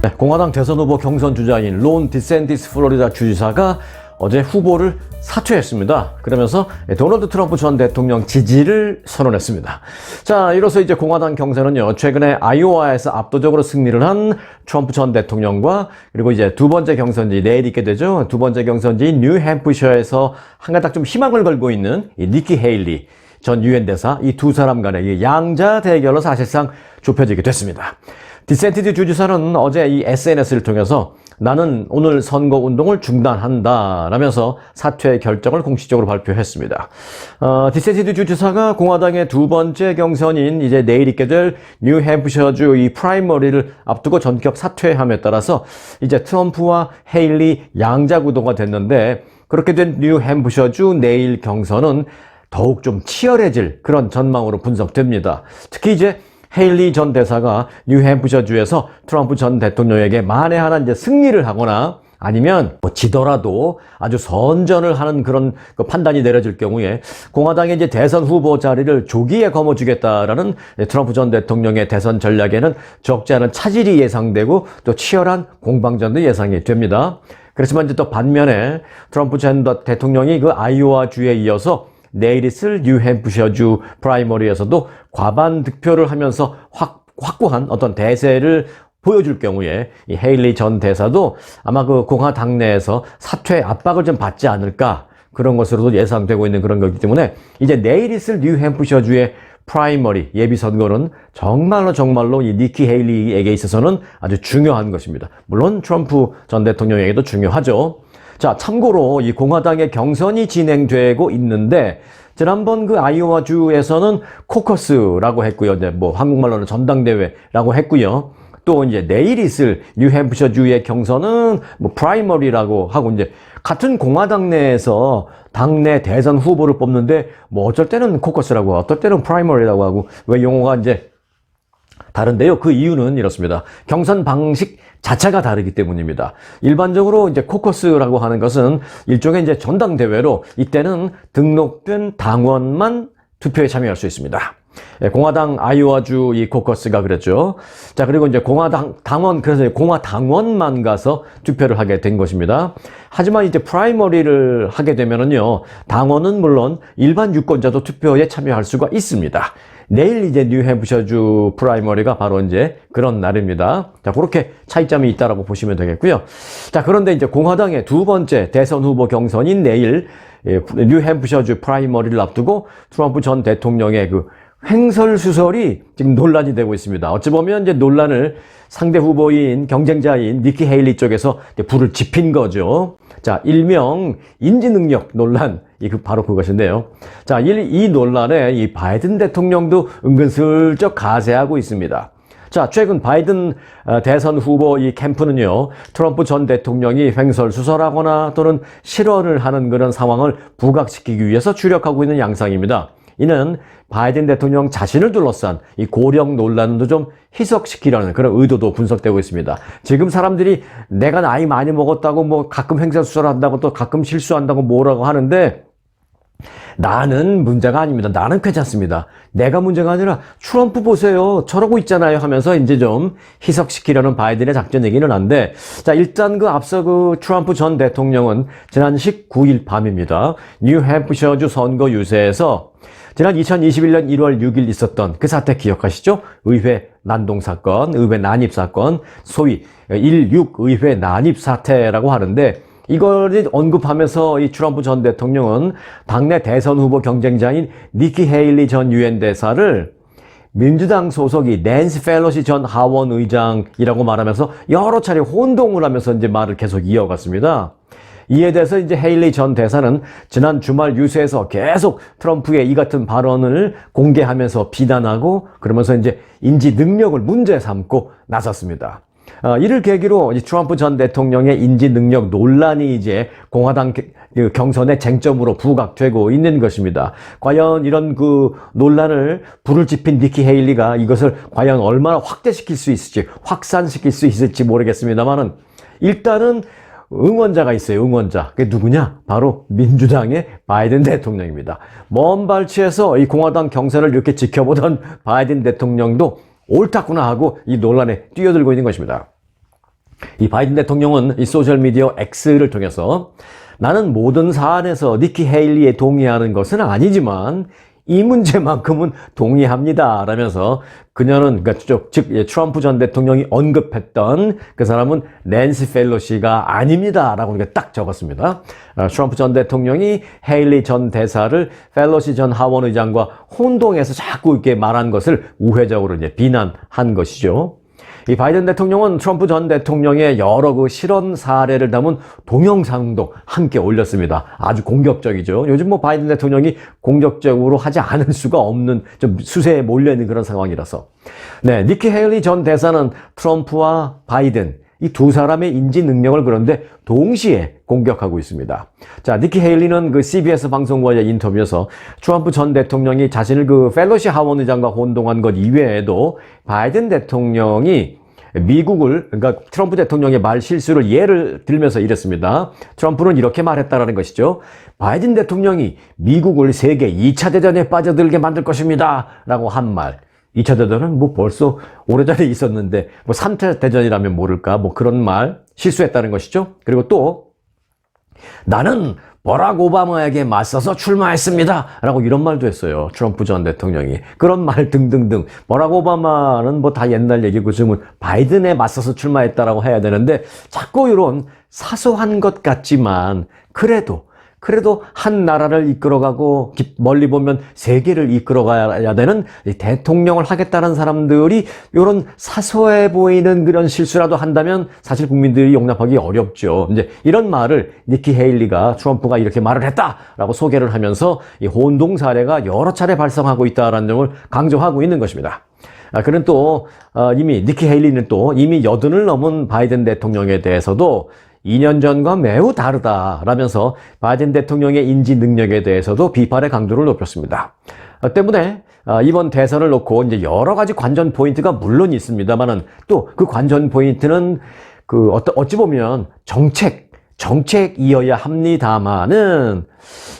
네, 공화당 대선 후보 경선 주자인 론 디샌티스 플로리다 주지사가 어제 후보를 사퇴했습니다. 그러면서 도널드 트럼프 전 대통령 지지를 선언했습니다. 자, 이로써 이제 공화당 경선은요, 최근에 아이오와에서 압도적으로 승리를 한 트럼프 전 대통령과 그리고 이제 두 번째 경선지 내일 있게 되죠. 두 번째 경선지인 뉴햄프셔에서 한 가닥 좀 희망을 걸고 있는 이 니키 헤일리 전 유엔 대사, 이 두 사람 간의 양자 대결로 사실상 좁혀지게 됐습니다. 디샌티스 주지사는 어제 이 SNS를 통해서 나는 오늘 선거 운동을 중단한다 라면서 사퇴 결정을 공식적으로 발표했습니다. 디샌티스 주지사가 공화당의 두 번째 경선인 이제 내일 있게 될 뉴햄프셔주 이 프라이머리를 앞두고 전격 사퇴함에 따라서 이제 트럼프와 헤일리 양자 구도가 됐는데, 그렇게 된 뉴햄프셔주 내일 경선은 더욱 좀 치열해질 그런 전망으로 분석됩니다. 특히 이제 헤일리 전 대사가 뉴햄프셔주에서 트럼프 전 대통령에게 만에 하나 이제 승리를 하거나 아니면 뭐 지더라도 아주 선전을 하는 그런 판단이 내려질 경우에 공화당의 이제 대선 후보 자리를 조기에 거머쥐겠다라는 트럼프 전 대통령의 대선 전략에는 적지 않은 차질이 예상되고 또 치열한 공방전도 예상이 됩니다. 그렇지만 이제 또 반면에 트럼프 전 대통령이 그 아이오와 주에 이어서 내일 있을 뉴햄프셔주 프라이머리에서도 과반 득표를 하면서 확고한 어떤 대세를 보여줄 경우에 이 헤일리 전 대사도 아마 그 공화당 내에서 사퇴 압박을 좀 받지 않을까, 그런 것으로도 예상되고 있는 그런 거기 때문에 이제 내일 있을 뉴햄프셔주의 프라이머리 예비선거는 정말로 이 니키 헤일리에게 있어서는 아주 중요한 것입니다. 물론 트럼프 전 대통령에게도 중요하죠. 자, 참고로 이 공화당의 경선이 진행되고 있는데, 지난번 그 아이오와 주에서는 코커스라고 했고요. 이제 뭐 한국말로는 전당대회라고 했고요. 또 이제 내일 있을 뉴햄프셔주의 경선은 뭐 프라이머리라고 하고, 이제 같은 공화당 내에서 당내 대선 후보를 뽑는데 뭐 어쩔 때는 코커스라고 하고 어떨 때는 프라이머리라고 하고, 왜 용어가 이제 다른데요. 그 이유는 이렇습니다. 경선 방식 자체가 다르기 때문입니다. 일반적으로 이제 코커스라고 하는 것은 일종의 이제 전당대회로, 이때는 등록된 당원만 투표에 참여할 수 있습니다. 공화당 아이오와주 이 코커스가 그랬죠. 자, 그리고 이제 공화당 당원, 그래서 공화당원만 가서 투표를 하게 된 것입니다. 하지만 이제 프라이머리를 하게 되면은요, 당원은 물론 일반 유권자도 투표에 참여할 수가 있습니다. 내일 이제 뉴햄프셔주 프라이머리가 바로 이제 그런 날입니다. 자, 그렇게 차이점이 있다라고 보시면 되겠고요. 자, 그런데 이제 공화당의 두 번째 대선 후보 경선인 내일 뉴햄프셔주 프라이머리를 앞두고 트럼프 전 대통령의 그 횡설수설이 지금 논란이 되고 있습니다. 어찌 보면 이제 논란을 상대 후보인 경쟁자인 니키 헤일리 쪽에서 불을 지핀 거죠. 자, 일명 인지능력 논란, 바로 그것인데요. 자, 이 논란에 이 바이든 대통령도 은근슬쩍 가세하고 있습니다. 자, 최근 바이든 대선 후보 이 캠프는요, 트럼프 전 대통령이 횡설수설하거나 또는 실언을 하는 그런 상황을 부각시키기 위해서 주력하고 있는 양상입니다. 이는 바이든 대통령 자신을 둘러싼 이 고령 논란도 좀 희석시키려는 그런 의도도 분석되고 있습니다. 지금 사람들이 내가 나이 많이 먹었다고 뭐 가끔 횡설수설한다고 또 가끔 실수한다고 뭐라고 하는데, 나는 문제가 아닙니다. 나는 괜찮습니다. 내가 문제가 아니라 트럼프 보세요, 저러고 있잖아요 하면서 이제 좀 희석시키려는 바이든의 작전이기는 한데, 자, 일단 그 앞서 그 트럼프 전 대통령은 지난 19일 밤입니다. 뉴햄프셔주 선거 유세에서 지난 2021년 1월 6일 있었던 그 사태 기억하시죠? 의회 난동 사건, 의회 난입 사건, 소위 16 의회 난입 사태라고 하는데, 이걸 언급하면서 이 트럼프 전 대통령은 당내 대선 후보 경쟁자인 니키 헤일리 전 유엔 대사를 민주당 소속이 낸시 펠로시 전 하원 의장이라고 말하면서 여러 차례 혼동을 하면서 이제 말을 계속 이어갔습니다. 이에 대해서 이제 헤일리 전 대사는 지난 주말 유세에서 계속 트럼프의 이 같은 발언을 공개하면서 비난하고, 그러면서 이제 인지 능력을 문제 삼고 나섰습니다. 이를 계기로 트럼프 전 대통령의 인지 능력 논란이 이제 공화당 경선의 쟁점으로 부각되고 있는 것입니다. 과연 이런 그 논란을 불을 지핀 니키 헤일리가 이것을 과연 얼마나 확대시킬 수 있을지, 확산시킬 수 있을지 모르겠습니다만은, 일단은 응원자가 있어요. 응원자. 그게 누구냐? 바로 민주당의 바이든 대통령입니다. 먼 발치에서 이 공화당 경선을 이렇게 지켜보던 바이든 대통령도 옳았구나 하고 이 논란에 뛰어들고 있는 것입니다. 이 바이든 대통령은 이 소셜미디어 X를 통해서 나는 모든 사안에서 니키 헤일리에 동의하는 것은 아니지만 이 문제만큼은 동의합니다 라면서 그녀는 그러니까 즉 트럼프 전 대통령이 언급했던 그 사람은 낸시 펠로시가 아닙니다 라고 이렇게 딱 적었습니다. 트럼프 전 대통령이 헤일리 전 대사를 펠로시 전 하원 의장과 혼동해서 자꾸 이렇게 말한 것을 우회적으로 이제 비난한 것이죠. 이 바이든 대통령은 트럼프 전 대통령의 여러 그 실언 사례를 담은 동영상도 함께 올렸습니다. 아주 공격적이죠. 요즘 뭐 바이든 대통령이 공격적으로 하지 않을 수가 없는 좀 수세에 몰려있는 그런 상황이라서. 네, 니키 헤일리 전 대사는 트럼프와 바이든 이 두 사람의 인지 능력을 그런데 동시에 공격하고 있습니다. 자, 니키 헤일리는 그 CBS 방송과의 인터뷰에서 트럼프 전 대통령이 자신을 그 펠로시 하원 의장과 혼동한 것 이외에도 바이든 대통령이 미국을, 그러니까 트럼프 대통령의 말 실수를 예를 들면서 이랬습니다. 트럼프는 이렇게 말했다라는 것이죠. 바이든 대통령이 미국을 세계 2차 대전에 빠져들게 만들 것입니다 라고 한 말. 2차 대전은 뭐 벌써 오래전에 있었는데 뭐 3차 대전이라면 모를까 뭐 그런 말 실수했다는 것이죠. 그리고 또 나는 버락 오바마에게 맞서서 출마했습니다 라고 이런 말도 했어요. 트럼프 전 대통령이. 그런 말 등등등. 버락 오바마는 뭐 다 옛날 얘기고 지금은 바이든에 맞서서 출마했다라고 해야 되는데 자꾸 이런 사소한 것 같지만 그래도 한 나라를 이끌어가고 멀리 보면 세계를 이끌어가야 되는 대통령을 하겠다는 사람들이 이런 사소해 보이는 그런 실수라도 한다면 사실 국민들이 용납하기 어렵죠. 이제 이런 말을 니키 헤일리가 트럼프가 이렇게 말을 했다라고 소개를 하면서 이 혼동 사례가 여러 차례 발생하고 있다라는 점을 강조하고 있는 것입니다. 그는 또 이미 니키 헤일리는 또 이미 80을 넘은 바이든 대통령에 대해서도 2년 전과 매우 다르다라면서 바이든 대통령의 인지 능력에 대해서도 비판의 강도를 높였습니다. 때문에 이번 대선을 놓고 이제 여러 가지 관전 포인트가 물론 있습니다만은 또 그 관전 포인트는 그 어찌 보면 정책이어야 합니다만은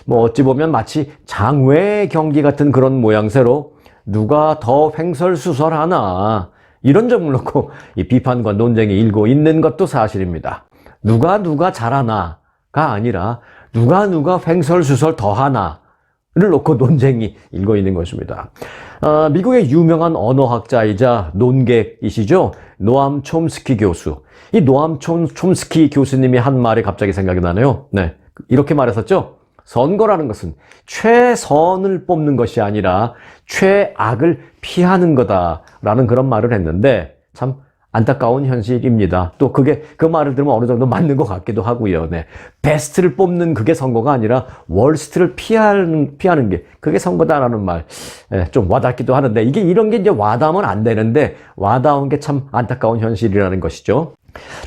뭐 어찌 보면 마치 장외 경기 같은 그런 모양새로 누가 더 횡설수설하나 이런 점을 놓고 이 비판과 논쟁이 일고 있는 것도 사실입니다. 누가 잘하나가 아니라 누가 횡설수설 더하나를 놓고 논쟁이 일고 있는 것입니다. 미국의 유명한 언어학자이자 논객이시죠. 노암 촘스키 교수. 이 노암 촘스키 교수님이 한 말이 갑자기 생각이 나네요. 네, 이렇게 말했었죠. 선거라는 것은 최선을 뽑는 것이 아니라 최악을 피하는 거다라는 그런 말을 했는데 참 안타까운 현실입니다. 또 그 말을 들으면 어느 정도 맞는 것 같기도 하고요. 네. 베스트를 뽑는 그게 선거가 아니라 월스트를 피하는 게 그게 선거다라는 말. 좀 와닿기도 하는데 이런 게 이제 와닿으면 안 되는데 와닿은 게 참 안타까운 현실이라는 것이죠.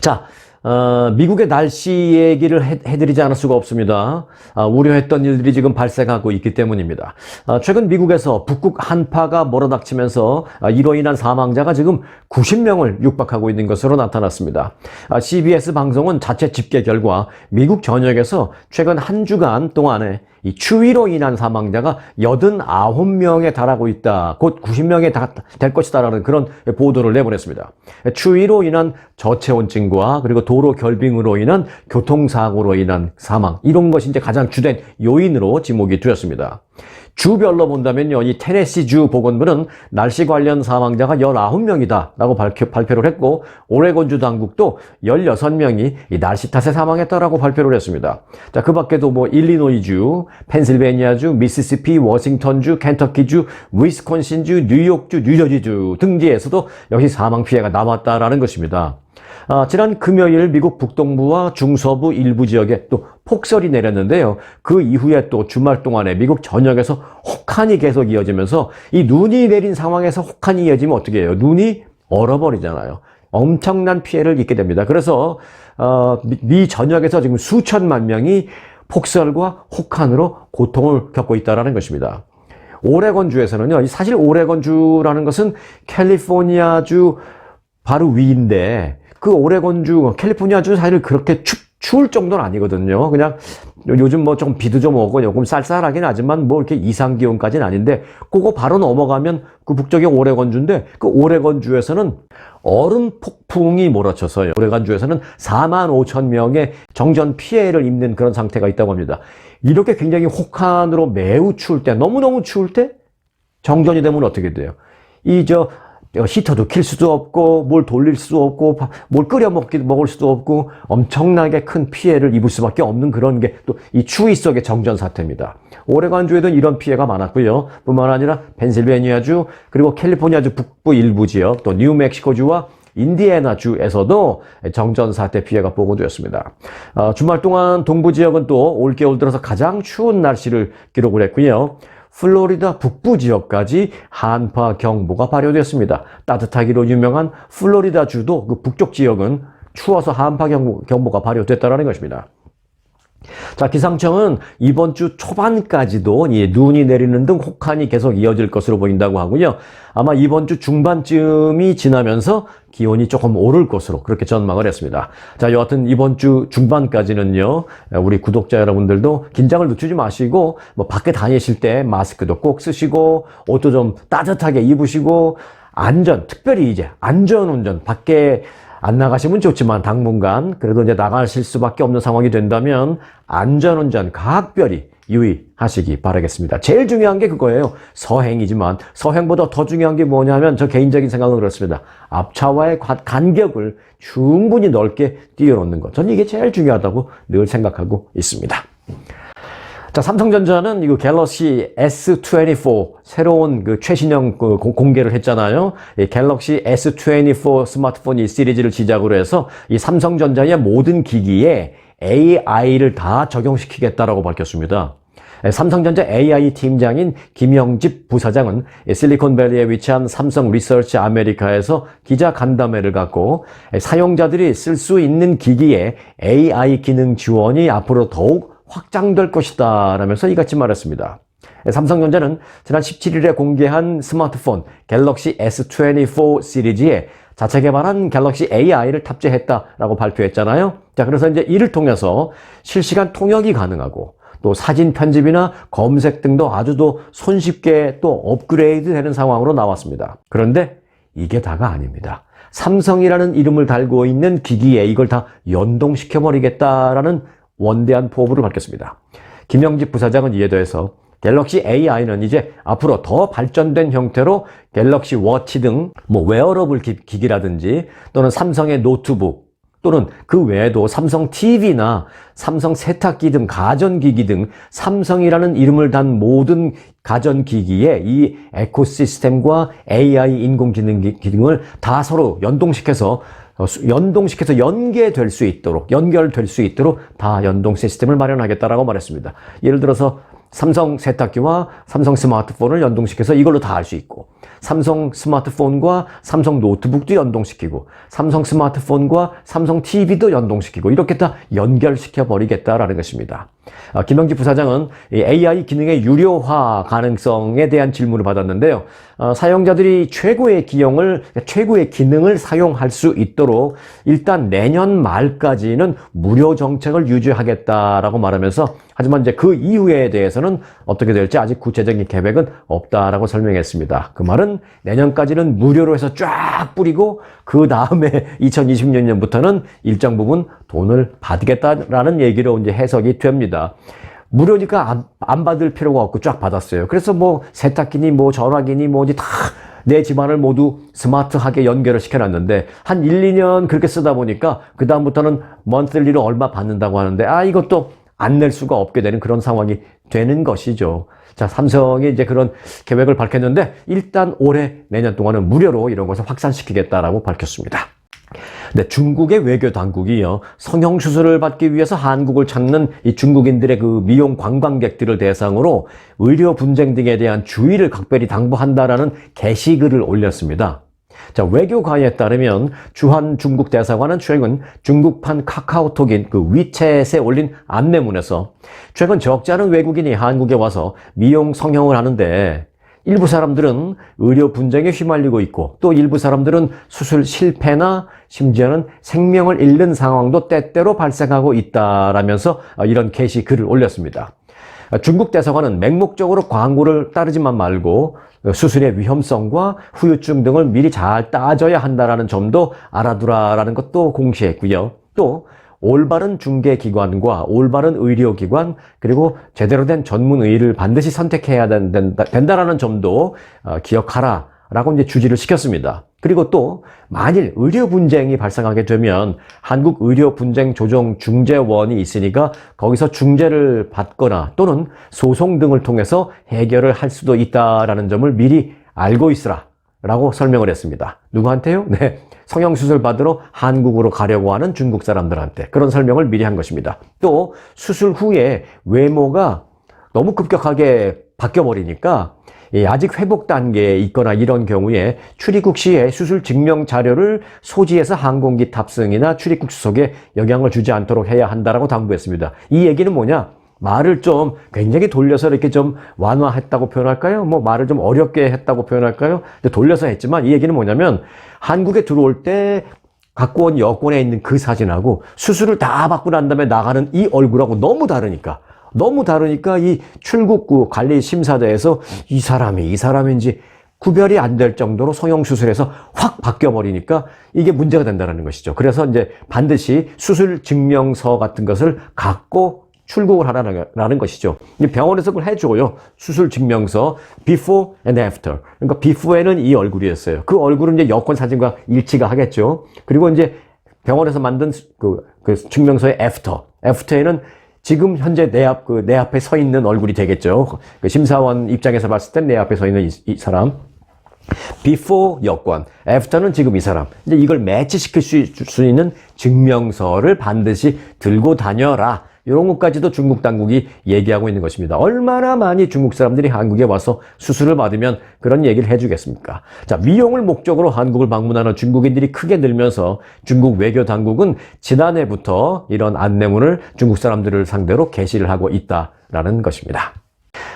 자, 미국의 날씨 얘기를 해드리지 않을 수가 없습니다. 우려했던 일들이 지금 발생하고 있기 때문입니다. 최근 미국에서 북극 한파가 몰아닥치면서 이로 인한 사망자가 지금 90명을 육박하고 있는 것으로 나타났습니다. CBS 방송은 자체 집계 결과 미국 전역에서 최근 한 주간 동안에 이 추위로 인한 사망자가 89명에 달하고 있다. 곧 90명에 될 것이다라는 그런 보도를 내보냈습니다. 추위로 인한 저체온증과 그리고 도로 결빙으로 인한 교통사고로 인한 사망 이런 것이 이제 가장 주된 요인으로 지목이 되었습니다. 주별로 본다면요, 이 테네시주 보건부는 날씨 관련 사망자가 19명이다 라고 발표를 했고, 오레곤주 당국도 16명이 이 날씨 탓에 사망했다라고 발표를 했습니다. 자, 그 밖에도 뭐 일리노이주, 펜실베니아주, 미시시피, 워싱턴주, 켄터키주, 위스콘신주, 뉴욕주, 뉴저지주 등지에서도 역시 사망 피해가 남았다라는 것입니다. 지난 금요일 미국 북동부와 중서부 일부 지역에 또 폭설이 내렸는데요. 그 이후에 또 주말 동안에 미국 전역에서 혹한이 계속 이어지면서 이 눈이 내린 상황에서 혹한이 이어지면 어떻게 해요? 눈이 얼어버리잖아요. 엄청난 피해를 입게 됩니다. 그래서 미 전역에서 지금 수천만 명이 폭설과 혹한으로 고통을 겪고 있다는 것입니다. 오레곤주에서는요. 사실 오레곤주라는 것은 캘리포니아주 바로 위인데 그 오레곤주, 캘리포니아주 사실 그렇게 추울 정도는 아니거든요. 그냥 요즘 뭐 좀 비도 좀 오고 조금 쌀쌀하긴 하지만 뭐 이렇게 이상 기온까지는 아닌데 그거 바로 넘어가면 그 북쪽의 오레곤주인데 그 오레곤주에서는 얼음 폭풍이 몰아쳐서요. 오레곤주에서는 4만 5천 명의 정전 피해를 입는 그런 상태가 있다고 합니다. 이렇게 굉장히 혹한으로 매우 추울 때, 너무너무 추울 때 정전이 되면 어떻게 돼요? 히터도 킬 수도 없고, 뭘 돌릴 수도 없고, 뭘 먹을 수도 없고, 엄청나게 큰 피해를 입을 수밖에 없는 그런 게 또 이 추위 속의 정전 사태입니다. 오레곤주에도 이런 피해가 많았고요. 뿐만 아니라 펜실베니아주, 그리고 캘리포니아주 북부 일부 지역, 또 뉴멕시코주와 인디애나주에서도 정전 사태 피해가 보고되었습니다. 주말 동안 동부 지역은 또 올겨울 들어서 가장 추운 날씨를 기록을 했고요. 플로리다 북부 지역까지 한파 경보가 발효되었습니다. 따뜻하기로 유명한 플로리다주도 그 북쪽 지역은 추워서 한파 경보가 발효됐다는 것입니다. 자, 기상청은 이번 주 초반까지도 눈이 내리는 등 혹한이 계속 이어질 것으로 보인다고 하고요. 아마 이번 주 중반쯤이 지나면서 기온이 조금 오를 것으로 그렇게 전망을 했습니다. 자, 여하튼 이번 주 중반까지는요, 우리 구독자 여러분들도 긴장을 늦추지 마시고, 뭐 밖에 다니실 때 마스크도 꼭 쓰시고, 옷도 좀 따뜻하게 입으시고, 특별히 이제 안전운전, 밖에 안 나가시면 좋지만 당분간 그래도 이제 나가실 수밖에 없는 상황이 된다면 안전운전 각별히 유의하시기 바라겠습니다. 제일 중요한 게 그거예요. 서행이지만 서행보다 더 중요한 게 뭐냐면 저 개인적인 생각은 그렇습니다. 앞차와의 간격을 충분히 넓게 띄워놓는 것. 저는 이게 제일 중요하다고 늘 생각하고 있습니다. 자, 삼성전자는 이거 갤럭시 S24 새로운 그 최신형 공개를 했잖아요. 이 갤럭시 S24 스마트폰 이 시리즈를 시작으로 해서 이 삼성전자의 모든 기기에 AI를 다 적용시키겠다라고 밝혔습니다. 삼성전자 AI 팀장인 김영집 부사장은 실리콘밸리에 위치한 삼성 리서치 아메리카에서 기자 간담회를 갖고 사용자들이 쓸 수 있는 기기에 AI 기능 지원이 앞으로 더욱 확장될 것이다 라면서 이같이 말했습니다. 삼성전자는 지난 17일에 공개한 스마트폰 갤럭시 S24 시리즈에 자체 개발한 갤럭시 AI를 탑재했다라고 발표했잖아요. 자, 그래서 이제 이를 통해서 실시간 통역이 가능하고 또 사진 편집이나 검색 등도 아주 더 손쉽게 또 업그레이드 되는 상황으로 나왔습니다. 그런데 이게 다가 아닙니다. 삼성이라는 이름을 달고 있는 기기에 이걸 다 연동시켜 버리겠다라는 원대한 포부를 밝혔습니다. 김영집 부사장은 이에 대해서 갤럭시 AI는 이제 앞으로 더 발전된 형태로 갤럭시 워치 등 뭐 웨어러블 기기라든지 또는 삼성의 노트북 또는 그 외에도 삼성 TV나 삼성 세탁기 등 가전기기 등 삼성이라는 이름을 단 모든 가전기기에 이 에코시스템과 AI 인공지능 기능을 다 서로 연동시켜서 연결될 수 있도록 다 연동 시스템을 마련하겠다라고 말했습니다. 예를 들어서 삼성 세탁기와 삼성 스마트폰을 연동시켜서 이걸로 다 할 수 있고, 삼성 스마트폰과 삼성 노트북도 연동시키고, 삼성 스마트폰과 삼성 TV도 연동시키고, 이렇게 다 연결시켜 버리겠다라는 것입니다. 김영지 부사장은 AI 기능의 유료화 가능성에 대한 질문을 받았는데요. 사용자들이 최고의 기능을 사용할 수 있도록 일단 내년 말까지는 무료 정책을 유지하겠다라고 말하면서, 하지만 이제 그 이후에 대해서는 어떻게 될지 아직 구체적인 계획은 없다라고 설명했습니다. 그 말은 내년까지는 무료로 해서 쫙 뿌리고 그 다음에 2026년부터는 일정 부분 돈을 받겠다라는 얘기로 이제 해석이 됩니다. 무료니까 안 받을 필요가 없고 쫙 받았어요. 그래서 뭐 세탁기니 뭐 전화기니 뭐지 다 내 집안을 모두 스마트하게 연결을 시켜놨는데 한 1, 2년 그렇게 쓰다 보니까 그 다음부터는 monthly로 얼마 받는다고 하는데 이것도 안 낼 수가 없게 되는 그런 상황이 되는 것이죠. 자, 삼성이 이제 그런 계획을 밝혔는데 일단 올해 내년 동안은 무료로 이런 것을 확산시키겠다라고 밝혔습니다. 네, 중국의 외교 당국이요, 성형수술을 받기 위해서 한국을 찾는 이 중국인들의 그 미용 관광객들을 대상으로 의료 분쟁 등에 대한 주의를 각별히 당부한다라는 게시글을 올렸습니다. 자, 외교관에 따르면 주한 중국 대사관은 최근 중국판 카카오톡인 그 위챗에 올린 안내문에서 최근 적지 않은 외국인이 한국에 와서 미용 성형을 하는데 일부 사람들은 의료 분쟁에 휘말리고 있고 또 일부 사람들은 수술 실패나 심지어는 생명을 잃는 상황도 때때로 발생하고 있다라면서 이런 게시글을 올렸습니다. 중국 대사관은 맹목적으로 광고를 따르지만 말고 수술의 위험성과 후유증 등을 미리 잘 따져야 한다는 점도 알아두라라는 것도 공시했고요. 또 올바른 중개기관과 올바른 의료기관 그리고 제대로 된 전문의를 반드시 선택해야 된다라는 점도 기억하라라고 이제 주지를 시켰습니다. 그리고 또 만일 의료 분쟁이 발생하게 되면 한국 의료 분쟁 조정 중재원이 있으니까 거기서 중재를 받거나 또는 소송 등을 통해서 해결을 할 수도 있다라는 점을 미리 알고 있으라라고 설명을 했습니다. 누구한테요? 네. 성형수술 받으러 한국으로 가려고 하는 중국 사람들한테 그런 설명을 미리 한 것입니다. 또 수술 후에 외모가 너무 급격하게 바뀌어버리니까 아직 회복 단계에 있거나 이런 경우에 출입국 시에 수술 증명 자료를 소지해서 항공기 탑승이나 출입국 수속에 영향을 주지 않도록 해야 한다라고 당부했습니다. 이 얘기는 뭐냐? 말을 좀 굉장히 돌려서 이렇게 좀 완화했다고 표현할까요? 뭐 말을 좀 어렵게 했다고 표현할까요? 돌려서 했지만 이 얘기는 뭐냐면 한국에 들어올 때 갖고 온 여권에 있는 그 사진하고 수술을 다 받고 난 다음에 나가는 이 얼굴하고 너무 다르니까 이 출국구 관리 심사대에서 이 사람인지 구별이 안 될 정도로 성형수술에서 확 바뀌어버리니까 이게 문제가 된다는 것이죠. 그래서 이제 반드시 수술 증명서 같은 것을 갖고 출국을 하라는 것이죠. 병원에서 그걸 해줘요. 수술 증명서, before and after. 그러니까 before에는 이 얼굴이었어요. 그 얼굴은 이제 여권 사진과 일치가 하겠죠. 그리고 이제 병원에서 만든 그 증명서의 after에는 지금 현재 내 앞에 서 있는 얼굴이 되겠죠. 그 심사원 입장에서 봤을 땐 내 앞에 서 있는 이 사람. before 여권, after는 지금 이 사람. 이제 이걸 매치시킬 수 있는 증명서를 반드시 들고 다녀라. 이런 것까지도 중국 당국이 얘기하고 있는 것입니다. 얼마나 많이 중국 사람들이 한국에 와서 수술을 받으면 그런 얘기를 해주겠습니까? 자, 미용을 목적으로 한국을 방문하는 중국인들이 크게 늘면서 중국 외교 당국은 지난해부터 이런 안내문을 중국 사람들을 상대로 게시를 하고 있다라는 것입니다.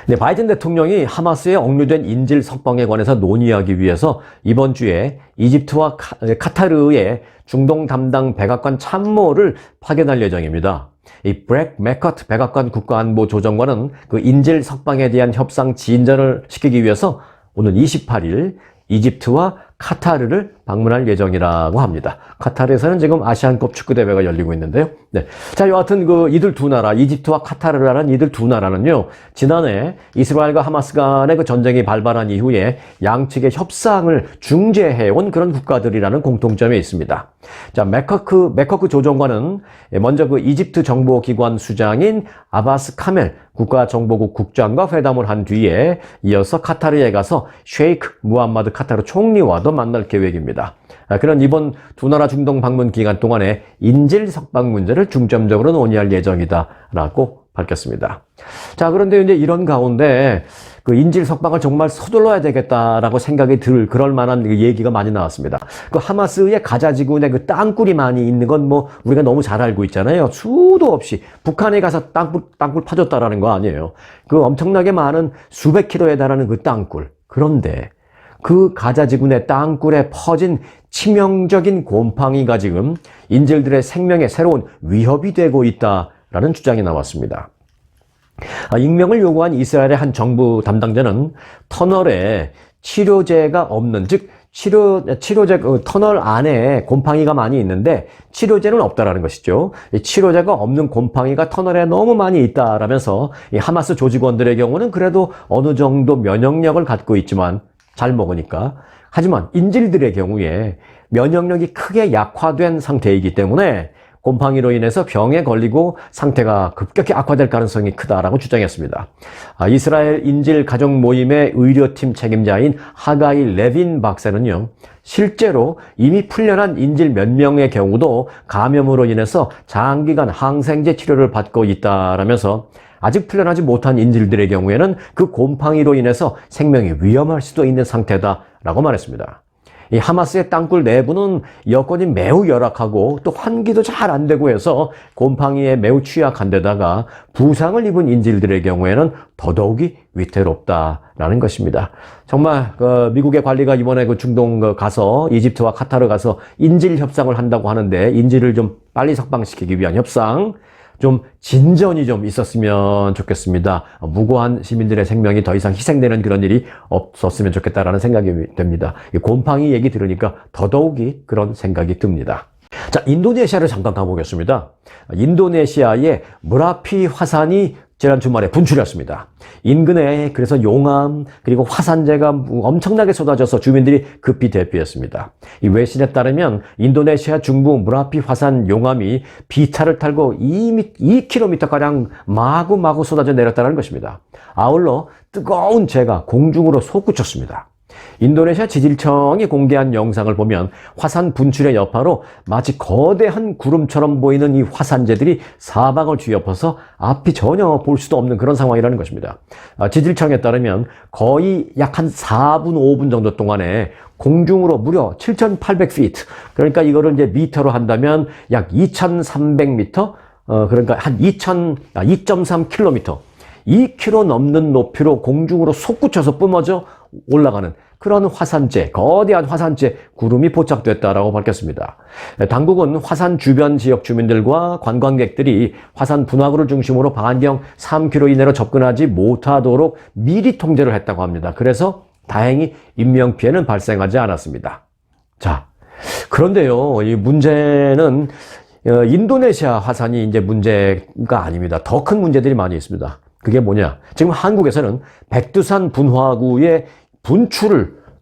네, 바이든 대통령이 하마스에 억류된 인질 석방에 관해서 논의하기 위해서 이번 주에 이집트와 카타르의 중동 담당 백악관 참모를 파견할 예정입니다. 이 브렉 맥커트 백악관 국가안보조정관은 그 인질 석방에 대한 협상 진전을 시키기 위해서 오늘 28일 이집트와 카타르를 방문할 예정이라고 합니다. 카타르에서는 지금 아시안컵 축구대회가 열리고 있는데요. 네. 자, 여하튼 이들 두 나라, 이집트와 카타르라는 이들 두 나라는요, 지난해 이스라엘과 하마스 간의 그 전쟁이 발발한 이후에 양측의 협상을 중재해온 그런 국가들이라는 공통점이 있습니다. 자, 맥커크 조정관은 먼저 그 이집트 정보기관 수장인 아바스 카멜 국가정보국 국장과 회담을 한 뒤에 이어서 카타르에 가서 셰이크 무함마드 카타르 총리와도 만날 계획입니다. 그런 이번 두 나라 중동 방문 기간 동안에 인질 석방 문제를 중점적으로 논의할 예정이다라고 밝혔습니다. 자, 그런데 이제 이런 가운데 그 인질 석방을 정말 서둘러야 되겠다라고 생각이 그럴 만한 얘기가 많이 나왔습니다. 그 하마스의 가자 지구에 그 땅굴이 많이 있는 건 뭐 우리가 너무 잘 알고 있잖아요. 수도 없이 북한에 가서 땅굴 파줬다라는 거 아니에요. 그 엄청나게 많은 수백 킬로에 달하는 그 땅굴. 그런데 그 가자 지구 내 땅굴에 퍼진 치명적인 곰팡이가 지금 인질들의 생명에 새로운 위협이 되고 있다라는 주장이 나왔습니다. 익명을 요구한 이스라엘의 한 정부 담당자는 터널에 치료제가 없는, 즉 치료제 터널 안에 곰팡이가 많이 있는데 치료제는 없다라는 것이죠. 치료제가 없는 곰팡이가 터널에 너무 많이 있다라면서 이 하마스 조직원들의 경우는 그래도 어느 정도 면역력을 갖고 있지만 잘 먹으니까, 하지만 인질들의 경우에 면역력이 크게 약화된 상태이기 때문에 곰팡이로 인해서 병에 걸리고 상태가 급격히 악화될 가능성이 크다라고 주장했습니다. 이스라엘 인질 가족 모임의 의료팀 책임자인 하가이 레빈 박사는요, 실제로 이미 풀려난 인질 몇 명의 경우도 감염으로 인해서 장기간 항생제 치료를 받고 있다라면서 아직 풀려나지 못한 인질들의 경우에는 그 곰팡이로 인해서 생명이 위험할 수도 있는 상태다라고 말했습니다. 이 하마스의 땅굴 내부는 여건이 매우 열악하고 또 환기도 잘 안 되고 해서 곰팡이에 매우 취약한 데다가 부상을 입은 인질들의 경우에는 더더욱이 위태롭다라는 것입니다. 정말 미국의 관리가 이번에 중동 가서 이집트와 카타르 가서 인질 협상을 한다고 하는데 인질을 좀 빨리 석방시키기 위한 협상 좀 진전이 좀 있었으면 좋겠습니다. 무고한 시민들의 생명이 더 이상 희생되는 그런 일이 없었으면 좋겠다라는 생각이 됩니다. 곰팡이 얘기 들으니까 더더욱이 그런 생각이 듭니다. 자, 인도네시아를 잠깐 가보겠습니다. 인도네시아의 무라피 화산이 지난 주말에 분출했습니다. 인근에 그래서 용암 그리고 화산재가 엄청나게 쏟아져서 주민들이 급히 대피했습니다. 이 외신에 따르면 인도네시아 중부 무라피 화산 용암이 비탈을 탈고 2km가량 마구마구 쏟아져 내렸다는 것입니다. 아울러 뜨거운 재가 공중으로 솟구쳤습니다. 인도네시아 지질청이 공개한 영상을 보면 화산 분출의 여파로 마치 거대한 구름처럼 보이는 이 화산재들이 사방을 뒤엎어서 앞이 전혀 볼 수도 없는 그런 상황이라는 것입니다. 지질청에 따르면 거의 약 한 4분, 5분 정도 동안에 공중으로 무려 7,800feet, 그러니까 이거를 이제 미터로 한다면 약 2,300m, 그러니까 한 2.3km, 2km 넘는 높이로 공중으로 솟구쳐서 뿜어져 올라가는 그런 화산재, 거대한 화산재 구름이 포착됐다라고 밝혔습니다. 당국은 화산 주변 지역 주민들과 관광객들이 화산 분화구를 중심으로 반경 3km 이내로 접근하지 못하도록 미리 통제를 했다고 합니다. 그래서 다행히 인명피해는 발생하지 않았습니다. 자, 그런데요, 이 문제는 인도네시아 화산이 이제 문제가 아닙니다. 더 큰 문제들이 많이 있습니다. 그게 뭐냐? 지금 한국에서는 백두산 분화구의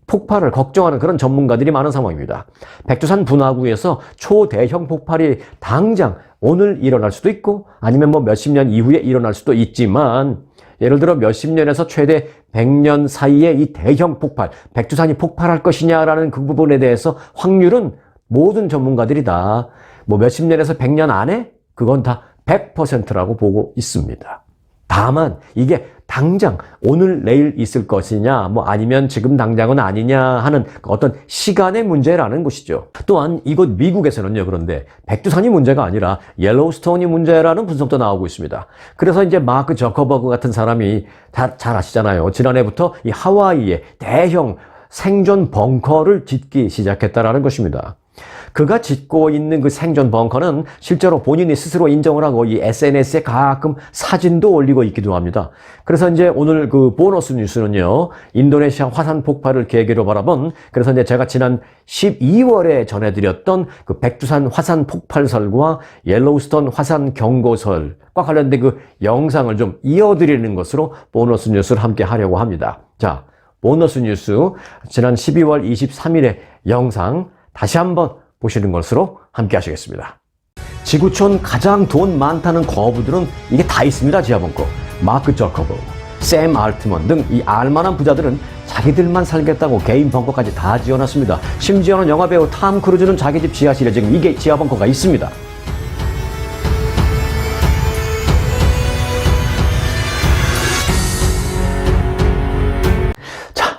폭발을 걱정하는 그런 전문가들이 많은 상황입니다. 백두산 분화구에서 초대형 폭발이 당장 오늘 일어날 수도 있고 아니면 뭐 몇십 년 이후에 일어날 수도 있지만 예를 들어 몇십 년에서 최대 100년 사이에 이 대형 폭발, 백두산이 폭발할 것이냐라는 그 부분에 대해서 확률은 모든 전문가들이 다 뭐 몇십 년에서 100년 안에 그건 다 100%라고 보고 있습니다. 다만 이게 당장 오늘 내일 있을 것이냐 뭐 아니면 지금 당장은 아니냐 하는 어떤 시간의 문제라는 것이죠. 또한 이곳 미국에서는요, 그런데 백두산이 문제가 아니라 옐로우스톤이 문제라는 분석도 나오고 있습니다. 그래서 이제 마크 저커버그 같은 사람이 잘 아시잖아요. 지난해부터 이 하와이에 대형 생존 벙커를 짓기 시작했다라는 것입니다. 그가 짓고 있는 그 생존 벙커는 실제로 본인이 스스로 인정을 하고 이 SNS에 가끔 사진도 올리고 있기도 합니다. 그래서 이제 오늘 그 보너스 뉴스는요, 인도네시아 화산 폭발을 계기로 바라본, 그래서 이제 제가 지난 12월에 전해드렸던 그 백두산 화산 폭발설과 옐로우스톤 화산 경고설과 관련된 그 영상을 좀 이어드리는 것으로 보너스 뉴스를 함께 하려고 합니다. 자, 보너스 뉴스 지난 12월 23일의 영상 다시 한번 보시는 것으로 함께 하시겠습니다. 지구촌 가장 돈 많다는 거부들은 이게 다 있습니다. 지하벙커. 마크 저커버그, 샘 알트먼 등 이 알만한 부자들은 자기들만 살겠다고 개인 벙커까지 다 지어놨습니다. 심지어는 영화배우 탐 크루즈는 자기 집 지하실에 지금 이게 지하벙커가 있습니다.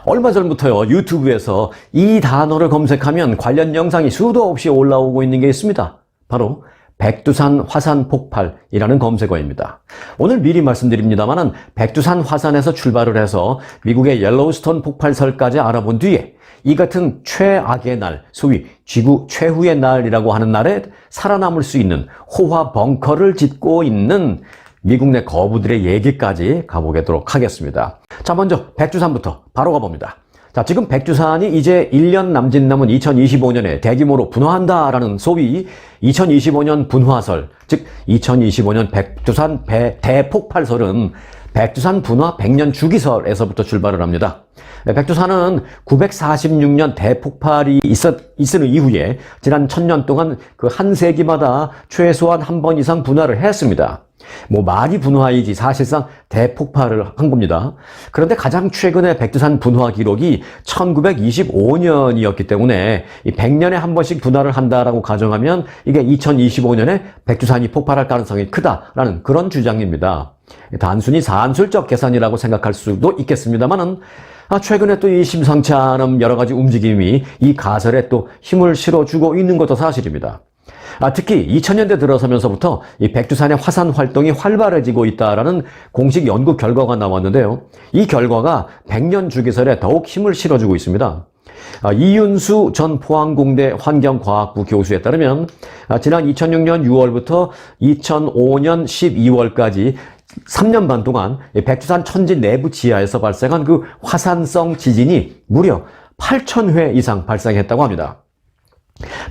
얼마 전부터요, 유튜브에서 이 단어를 검색하면 관련 영상이 수도 없이 올라오고 있는 게 있습니다. 바로 백두산 화산 폭발이라는 검색어입니다. 오늘 미리 말씀드립니다만은 백두산 화산에서 출발을 해서 미국의 옐로우스톤 폭발설까지 알아본 뒤에 이 같은 최악의 날, 소위 지구 최후의 날이라고 하는 날에 살아남을 수 있는 호화 벙커를 짓고 있는 미국 내 거부들의 얘기까지 가보도록 하겠습니다. 자, 먼저 백두산부터 바로 가봅니다. 자, 지금 백두산이 이제 1년 남짓 남은 2025년에 대규모로 분화한다라는 소위 2025년 분화설, 즉 2025년 백두산 대폭발설은 백두산 분화 100년 주기설에서부터 출발을 합니다. 백두산은 946년 대폭발이 있은 이후에 지난 1000년 동안 그 한 세기마다 최소한 한 번 이상 분화를 했습니다. 뭐 많이 분화이지 사실상 대폭발을 한 겁니다. 그런데 가장 최근에 백두산 분화 기록이 1925년이었기 때문에 이 100년에 한 번씩 분화를 한다라고 가정하면 이게 2025년에 백두산이 폭발할 가능성이 크다라는 그런 주장입니다. 단순히 산술적 계산이라고 생각할 수도 있겠습니다만은 최근에 또 이 심상치 않은 여러 가지 움직임이 이 가설에 또 힘을 실어주고 있는 것도 사실입니다. 특히 2000년대 들어서면서부터 이 백두산의 화산 활동이 활발해지고 있다라는 공식 연구 결과가 나왔는데요. 이 결과가 100년 주기설에 더욱 힘을 실어주고 있습니다. 이윤수 전 포항공대 환경과학부 교수에 따르면 지난 2006년 6월부터 2005년 12월까지 3년 반 동안 백두산 천지 내부 지하에서 발생한 그 화산성 지진이 무려 8,000회 이상 발생했다고 합니다.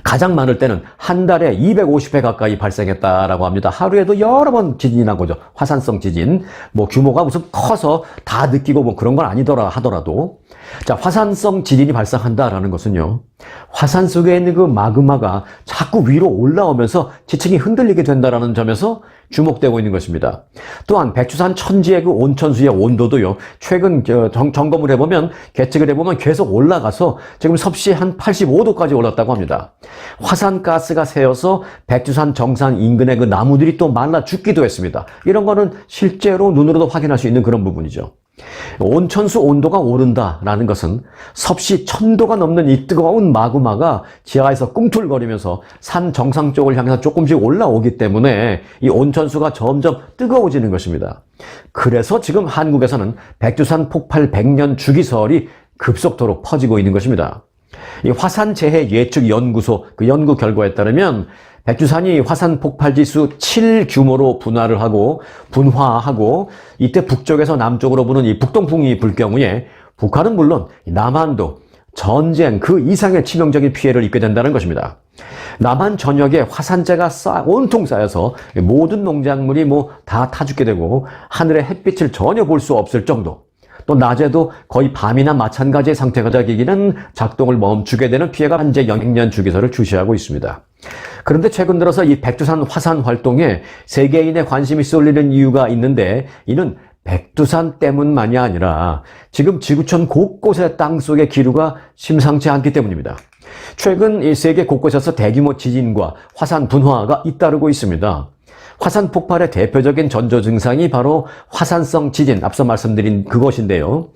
가장 많을 때는 한 달에 250회 가까이 발생했다라고 합니다. 하루에도 여러 번 지진이 난 거죠. 화산성 지진. 규모가 무슨 커서 다 느끼고 그런 건 아니더라 하더라도. 자, 화산성 지진이 발생한다라는 것은요. 화산 속에 있는 그 마그마가 자꾸 위로 올라오면서 지층이 흔들리게 된다라는 점에서 주목되고 있는 것입니다. 또한 백두산 천지의 그 온천수의 온도도요. 최근 점검을 해보면 계측을 해보면 계속 올라가서 지금 섭씨 한 85도까지 올랐다고 합니다. 화산가스가 새어서 백두산 정상 인근의 그 나무들이 또 말라 죽기도 했습니다. 이런 거는 실제로 눈으로도 확인할 수 있는 그런 부분이죠. 온천수 온도가 오른다라는 것은 섭씨 1000도가 넘는 이 뜨거운 마그마가 지하에서 꿈틀거리면서 산 정상 쪽을 향해서 조금씩 올라오기 때문에 이 온천수가 점점 뜨거워지는 것입니다. 그래서 지금 한국에서는 백두산 폭발 100년 주기설이 급속도로 퍼지고 있는 것입니다. 이 화산재해 예측 연구소 그 연구 결과에 따르면 백두산이 화산 폭발 지수 7 규모로 분화하고 이때 북쪽에서 남쪽으로 부는 이 북동풍이 불 경우에 북한은 물론 남한도 전쟁 그 이상의 치명적인 피해를 입게 된다는 것입니다. 남한 전역에 화산재가 온통 쌓여서 모든 농작물이 다 타 죽게 되고 하늘의 햇빛을 전혀 볼 수 없을 정도, 또 낮에도 거의 밤이나 마찬가지의 상태가 되기는 작동을 멈추게 되는 피해가 현재 영년 주기설을 주시하고 있습니다. 그런데 최근 들어서 이 백두산 화산 활동에 세계인의 관심이 쏠리는 이유가 있는데, 이는 백두산 때문만이 아니라 지금 지구촌 곳곳의 땅속의 기류가 심상치 않기 때문입니다. 최근 이 세계 곳곳에서 대규모 지진과 화산 분화가 잇따르고 있습니다. 화산 폭발의 대표적인 전조 증상이 바로 화산성 지진, 앞서 말씀드린 그것인데요.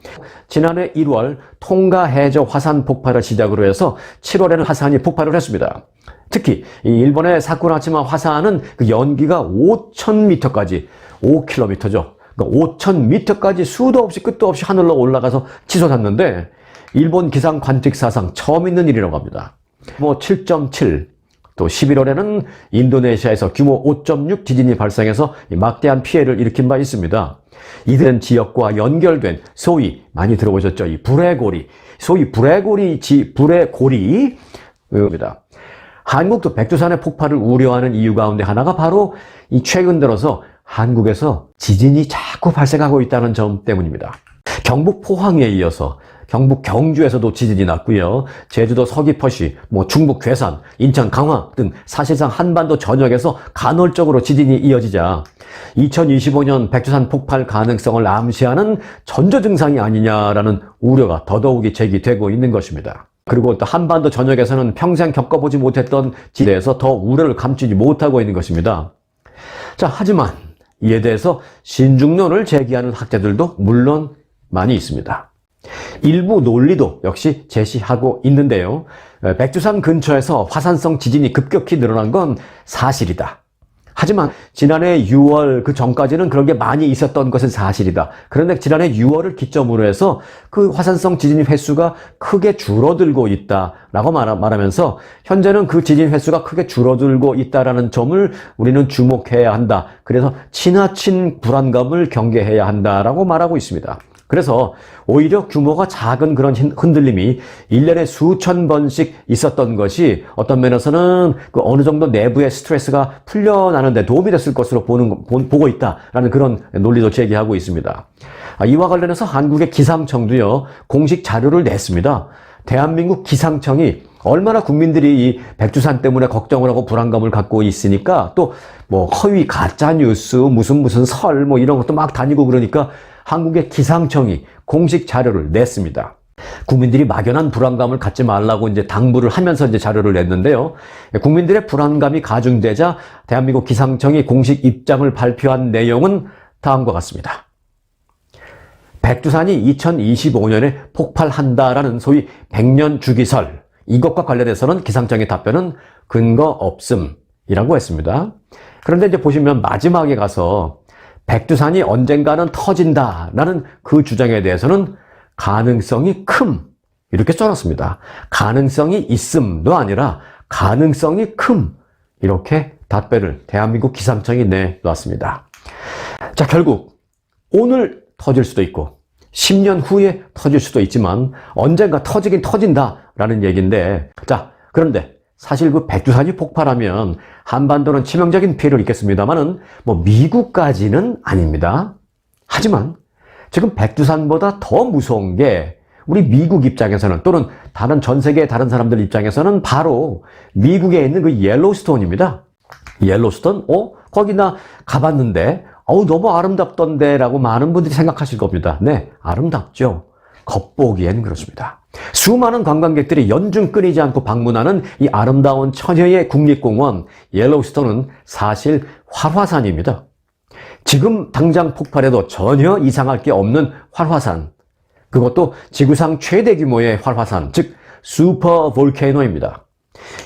지난해 1월 통가 해저 화산 폭발을 시작으로 해서 7월에는 화산이 폭발을 했습니다. 특히 이 일본의 사쿠라지마 화산은 그 연기가 5,000m까지, 5km죠. 그러니까 5,000m까지 수도 없이 끝도 없이 하늘로 올라가서 치솟았는데, 일본 기상 관측 사상 처음 있는 일이라고 합니다. 7.7, 또 11월에는 인도네시아에서 규모 5.6 지진이 발생해서 막대한 피해를 일으킨 바 있습니다. 이들은 지역과 연결된 소위 많이 들어보셨죠? 이 불의 고리, 소위 불의 고리입니다. 한국도 백두산의 폭발을 우려하는 이유 가운데 하나가 바로 이 최근 들어서 한국에서 지진이 자꾸 발생하고 있다는 점 때문입니다. 경북 포항에 이어서 경북 경주에서도 지진이 났고요. 제주도 서귀포시, 충북 괴산, 인천 강화 등 사실상 한반도 전역에서 간헐적으로 지진이 이어지자 2025년 백두산 폭발 가능성을 암시하는 전조 증상이 아니냐라는 우려가 더더욱이 제기되고 있는 것입니다. 그리고 또 한반도 전역에서는 평생 겪어보지 못했던 지대에서 더 우려를 감추지 못하고 있는 것입니다. 자, 하지만 이에 대해서 신중론을 제기하는 학자들도 물론 많이 있습니다. 일부 논리도 역시 제시하고 있는데요. 백두산 근처에서 화산성 지진이 급격히 늘어난 건 사실이다. 하지만 지난해 6월 그 전까지는 그런 게 많이 있었던 것은 사실이다. 그런데 지난해 6월을 기점으로 해서 그 화산성 지진 횟수가 크게 줄어들고 있다라고 말하면서 현재는 그 지진 횟수가 크게 줄어들고 있다라는 점을 우리는 주목해야 한다. 그래서 지나친 불안감을 경계해야 한다라고 말하고 있습니다. 그래서 오히려 규모가 작은 그런 흔들림이 1년에 수천 번씩 있었던 것이 어떤 면에서는 그 어느 정도 내부의 스트레스가 풀려나는데 도움이 됐을 것으로 보고 있다라는 그런 논리도 제기하고 있습니다. 이와 관련해서 한국의 기상청도요, 공식 자료를 냈습니다. 대한민국 기상청이 얼마나 국민들이 이 백두산 때문에 걱정을 하고 불안감을 갖고 있으니까 또 허위 가짜 뉴스 무슨 설 이런 것도 막 다니고 그러니까 한국의 기상청이 공식 자료를 냈습니다. 국민들이 막연한 불안감을 갖지 말라고 이제 당부를 하면서 이제 자료를 냈는데요. 국민들의 불안감이 가중되자 대한민국 기상청이 공식 입장을 발표한 내용은 다음과 같습니다. 백두산이 2025년에 폭발한다라는 소위 100년 주기설, 이것과 관련해서는 기상청의 답변은 근거 없음이라고 했습니다. 그런데 이제 보시면 마지막에 가서 백두산이 언젠가는 터진다라는 그 주장에 대해서는 가능성이 큼 이렇게 써놨습니다. 가능성이 있음도 아니라 가능성이 큼 이렇게 답변을 대한민국 기상청이 내놨습니다. 자, 결국 오늘 터질 수도 있고 10년 후에 터질 수도 있지만 언젠가 터지긴 터진다라는 얘기인데, 자, 그런데 사실 그 백두산이 폭발하면 한반도는 치명적인 피해를 입겠습니다만은 미국까지는 아닙니다. 하지만 지금 백두산보다 더 무서운 게 우리 미국 입장에서는, 또는 다른 전 세계 다른 사람들 입장에서는 바로 미국에 있는 그 옐로우스톤입니다. 옐로우스톤? 거기 나 가봤는데 너무 아름답던데 라고 많은 분들이 생각하실 겁니다. 네, 아름답죠. 겉보기엔 그렇습니다. 수많은 관광객들이 연중 끊이지 않고 방문하는 이 아름다운 천혜의 국립공원 옐로우스톤은 사실 활화산입니다. 지금 당장 폭발해도 전혀 이상할 게 없는 활화산, 그것도 지구상 최대 규모의 활화산, 즉 슈퍼 볼케이노입니다.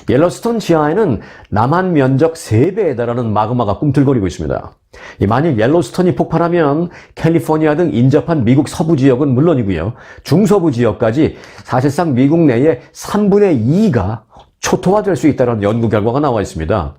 옐로우스톤 지하에는 남한 면적 3배에 달하는 마그마가 꿈틀거리고 있습니다. 만일 옐로우스톤이 폭발하면 캘리포니아 등 인접한 미국 서부 지역은 물론이고요, 중서부 지역까지 사실상 미국 내의 3분의 2가 초토화될 수 있다는 연구 결과가 나와 있습니다.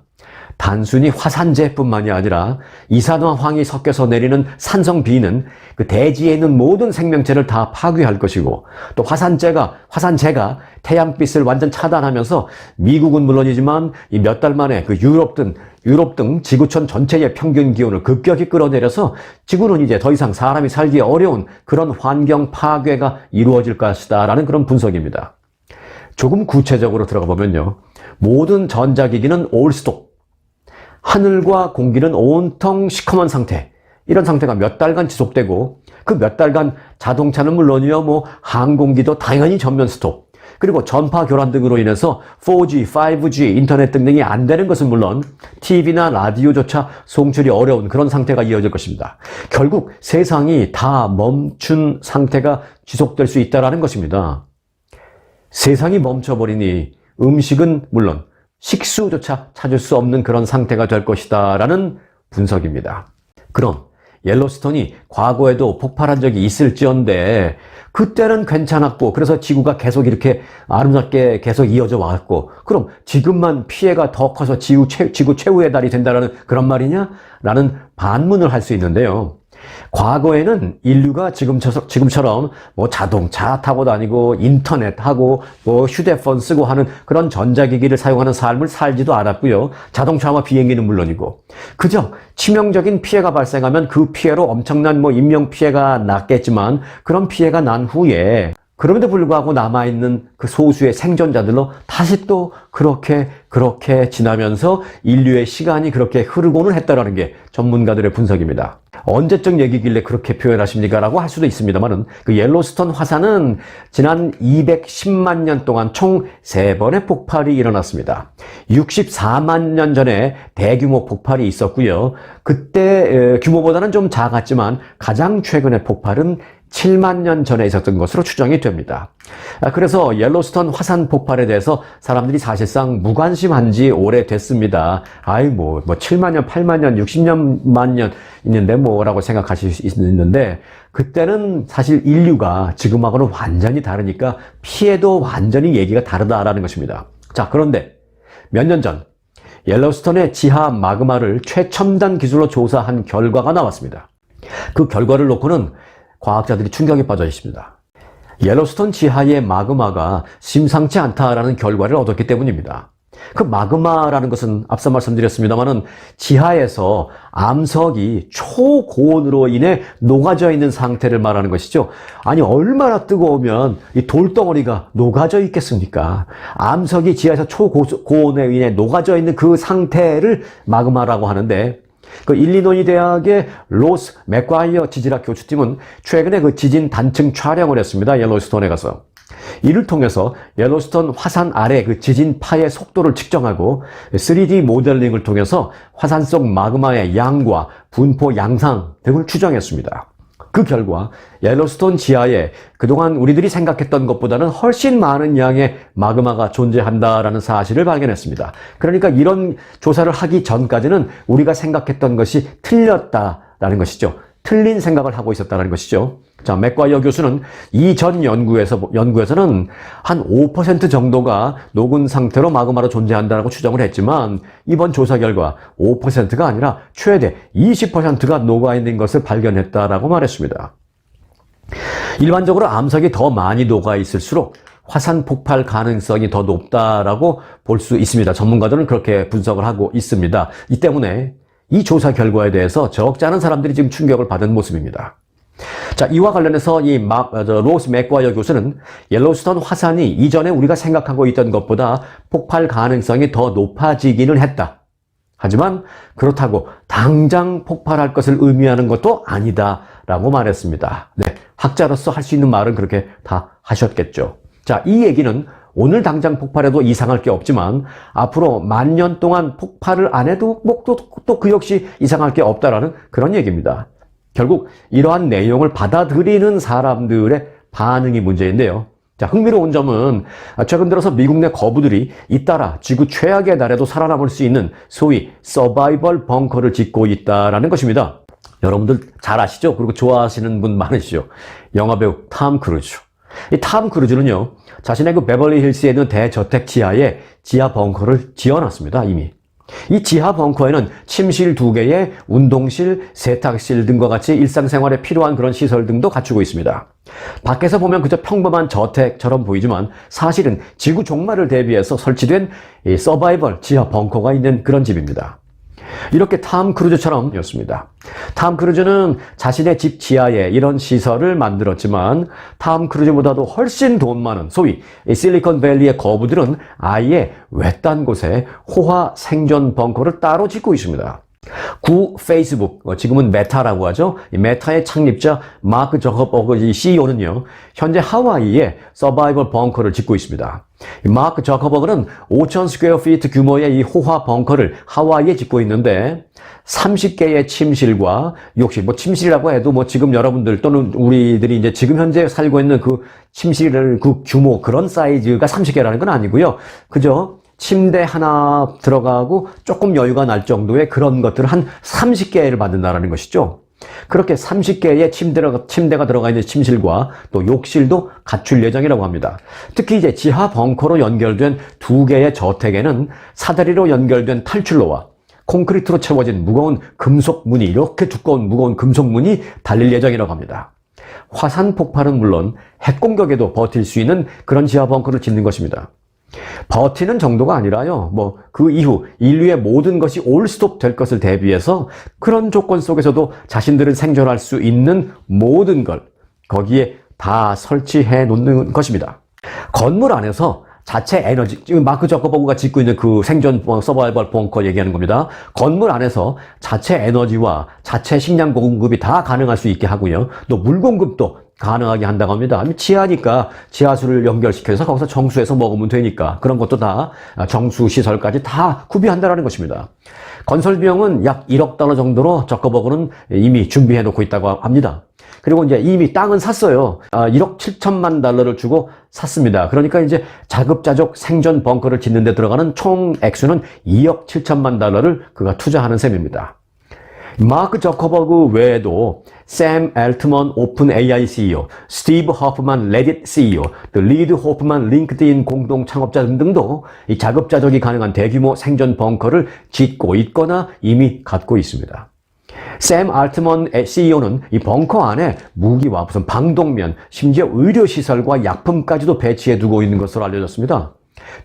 단순히 화산재뿐만이 아니라 이산화황이 섞여서 내리는 산성비는 그 대지에 있는 모든 생명체를 다 파괴할 것이고, 또 화산재가 태양빛을 완전 차단하면서 미국은 물론이지만 이 몇 달 만에 그 유럽 등 지구촌 전체의 평균 기온을 급격히 끌어내려서 지구는 이제 더 이상 사람이 살기 어려운 그런 환경 파괴가 이루어질 것이다라는 그런 분석입니다. 조금 구체적으로 들어가 보면요, 모든 전자기기는 올스톱, 하늘과 공기는 온통 시커먼 상태, 이런 상태가 몇 달간 지속되고, 그 몇 달간 자동차는 물론이요, 항공기도 당연히 전면 스톱, 그리고 전파 교란 등으로 인해서 4G, 5G, 인터넷 등등이 안 되는 것은 물론 TV나 라디오조차 송출이 어려운 그런 상태가 이어질 것입니다. 결국 세상이 다 멈춘 상태가 지속될 수 있다는 것입니다. 세상이 멈춰버리니 음식은 물론 식수조차 찾을 수 없는 그런 상태가 될 것이다 라는 분석입니다. 그럼 옐로우스톤이 과거에도 폭발한 적이 있을지언데 그때는 괜찮았고, 그래서 지구가 계속 이렇게 아름답게 계속 이어져 왔고, 그럼 지금만 피해가 더 커서 지구 최후의 달이 된다는 그런 말이냐? 라는 반문을 할 수 있는데요. 과거에는 인류가 지금처럼 자동차 타고 다니고 인터넷하고 휴대폰 쓰고 하는 그런 전자기기를 사용하는 삶을 살지도 않았고요. 자동차와 비행기는 물론이고, 그저 치명적인 피해가 발생하면 그 피해로 엄청난 인명피해가 났겠지만, 그런 피해가 난 후에 그럼에도 불구하고 남아있는 그 소수의 생존자들로 다시 또 그렇게 지나면서 인류의 시간이 그렇게 흐르고는 했다라는 게 전문가들의 분석입니다. 언제적 얘기길래 그렇게 표현하십니까? 라고 할 수도 있습니다만은, 그 옐로우스톤 화산은 지난 210만 년 동안 총 3번의 폭발이 일어났습니다. 64만 년 전에 대규모 폭발이 있었고요. 그때 규모보다는 좀 작았지만 가장 최근의 폭발은 7만 년 전에 있었던 것으로 추정이 됩니다. 그래서 옐로우스톤 화산 폭발에 대해서 사람들이 사실상 무관심한 지 오래됐습니다. 7만 년, 8만 년, 60만 년 있는데 라고 생각하실 수 있는데, 그때는 사실 인류가 지금하고는 완전히 다르니까 피해도 완전히 얘기가 다르다라는 것입니다. 자, 그런데 몇 년 전 옐로우스톤의 지하 마그마를 최첨단 기술로 조사한 결과가 나왔습니다. 그 결과를 놓고는 과학자들이 충격에 빠져 있습니다. 옐로우스톤 지하의 마그마가 심상치 않다라는 결과를 얻었기 때문입니다. 그 마그마라는 것은 앞서 말씀드렸습니다만은 지하에서 암석이 초고온으로 인해 녹아져 있는 상태를 말하는 것이죠. 아니, 얼마나 뜨거우면 이 돌덩어리가 녹아져 있겠습니까? 암석이 지하에서 초고온에 의해 녹아져 있는 그 상태를 마그마라고 하는데, 그 일리노이 대학의 로스 맥과이어 지질학 교수팀은 최근에 그 지진 단층 촬영을 했습니다. 옐로우스톤에 가서. 이를 통해서 옐로우스톤 화산 아래 그 지진파의 속도를 측정하고 3D 모델링을 통해서 화산 속 마그마의 양과 분포 양상 등을 추정했습니다. 그 결과 옐로스톤 지하에 그동안 우리들이 생각했던 것보다는 훨씬 많은 양의 마그마가 존재한다라는 사실을 발견했습니다. 그러니까 이런 조사를 하기 전까지는 우리가 생각했던 것이 틀렸다라는 것이죠. 틀린 생각을 하고 있었다는 것이죠. 자, 맥과이어 교수는 이전 연구에서는 한 5% 정도가 녹은 상태로 마그마로 존재한다고 추정을 했지만 이번 조사 결과 5%가 아니라 최대 20%가 녹아있는 것을 발견했다라고 말했습니다. 일반적으로 암석이 더 많이 녹아있을수록 화산 폭발 가능성이 더 높다라고 볼 수 있습니다. 전문가들은 그렇게 분석을 하고 있습니다. 이 때문에 이 조사 결과에 대해서 적지 않은 사람들이 지금 충격을 받은 모습입니다. 자, 이와 관련해서 로스 맥과이어 교수는 옐로스톤 화산이 이전에 우리가 생각하고 있던 것보다 폭발 가능성이 더 높아지기는 했다. 하지만 그렇다고 당장 폭발할 것을 의미하는 것도 아니다라고 말했습니다. 네, 학자로서 할 수 있는 말은 그렇게 다 하셨겠죠. 자, 이 얘기는 오늘 당장 폭발해도 이상할 게 없지만 앞으로 10,000년 동안 폭발을 안 해도 또 그 역시 이상할 게 없다라는 그런 얘기입니다. 결국 이러한 내용을 받아들이는 사람들의 반응이 문제인데요. 자, 흥미로운 점은 최근 들어서 미국 내 거부들이 잇따라 지구 최악의 날에도 살아남을 수 있는 소위 서바이벌 벙커를 짓고 있다라는 것입니다. 여러분들 잘 아시죠? 그리고 좋아하시는 분 많으시죠? 영화배우 탐 크루즈. 이 탐 크루즈는요, 자신의 그 베벌리 힐스에 있는 대저택 지하에 지하 벙커를 지어놨습니다, 이미. 이 지하 벙커에는 침실 2개에 운동실, 세탁실 등과 같이 일상생활에 필요한 그런 시설 등도 갖추고 있습니다. 밖에서 보면 그저 평범한 저택처럼 보이지만 사실은 지구 종말을 대비해서 설치된 이 서바이벌 지하 벙커가 있는 그런 집입니다. 이렇게 탐 크루즈처럼이었습니다. 탐 크루즈는 자신의 집 지하에 이런 시설을 만들었지만 탐 크루즈보다도 훨씬 돈 많은 소위 실리콘밸리의 거부들은 아예 외딴 곳에 호화 생존 벙커를 따로 짓고 있습니다. 구 페이스북, 지금은 메타라고 하죠. 이 메타의 창립자 마크 저커버그 CEO는요, 현재 하와이에 서바이벌 벙커를 짓고 있습니다. 마크 저커버그는 5,000 스퀘어 피트 규모의 이 호화 벙커를 하와이에 짓고 있는데 30개의 침실과 역시 침실이라고 해도 지금 여러분들 또는 우리들이 이제 지금 현재 살고 있는 그 침실을 그 규모 그런 사이즈가 30개라는 건 아니고요. 그저 침대 하나 들어가고 조금 여유가 날 정도의 그런 것들을 한 30개를 만든다는 것이죠. 그렇게 30개의 침대가 들어가 있는 침실과 또 욕실도 갖출 예정이라고 합니다. 특히 이제 지하 벙커로 연결된 2개의 저택에는 사다리로 연결된 탈출로와 콘크리트로 채워진 무거운 금속 문이, 이렇게 두꺼운 무거운 금속 문이 달릴 예정이라고 합니다. 화산 폭발은 물론 핵 공격에도 버틸 수 있는 그런 지하 벙커를 짓는 것입니다. 버티는 정도가 아니라요, 그 이후 인류의 모든 것이 올스톱 될 것을 대비해서 그런 조건 속에서도 자신들은 생존할 수 있는 모든 걸 거기에 다 설치해 놓는 것입니다. 건물 안에서 자체 에너지, 지금 마크 저커버그가 짓고 있는 그 생존 서바이벌 벙커 얘기하는 겁니다. 건물 안에서 자체 에너지와 자체 식량 공급이 다 가능할 수 있게 하고요. 또 물 공급도 가능하게 한다고 합니다. 지하니까 지하수를 연결시켜서 거기서 정수해서 먹으면 되니까 그런 것도 다 정수 시설까지 다 구비한다는 것입니다. 건설 비용은 약 1억 달러 정도로 저커버그는 이미 준비해 놓고 있다고 합니다. 그리고 이제 이미 땅은 샀어요. 1억 7천만 달러를 주고 샀습니다. 그러니까 이제 자급자족 생존 벙커를 짓는 데 들어가는 총 액수는 2억 7천만 달러를 그가 투자하는 셈입니다. 마크 저커버그 외에도 샘 엘트먼 오픈 AI CEO, 스티브 호프만 레딧 CEO, 또 리드 호프만 링크드인 공동 창업자 등도 이 자급자족이 가능한 대규모 생존 벙커를 짓고 있거나 이미 갖고 있습니다. 샘 알트먼 CEO는 이 벙커 안에 무기와 무슨 방독면, 심지어 의료시설과 약품까지도 배치해 두고 있는 것으로 알려졌습니다.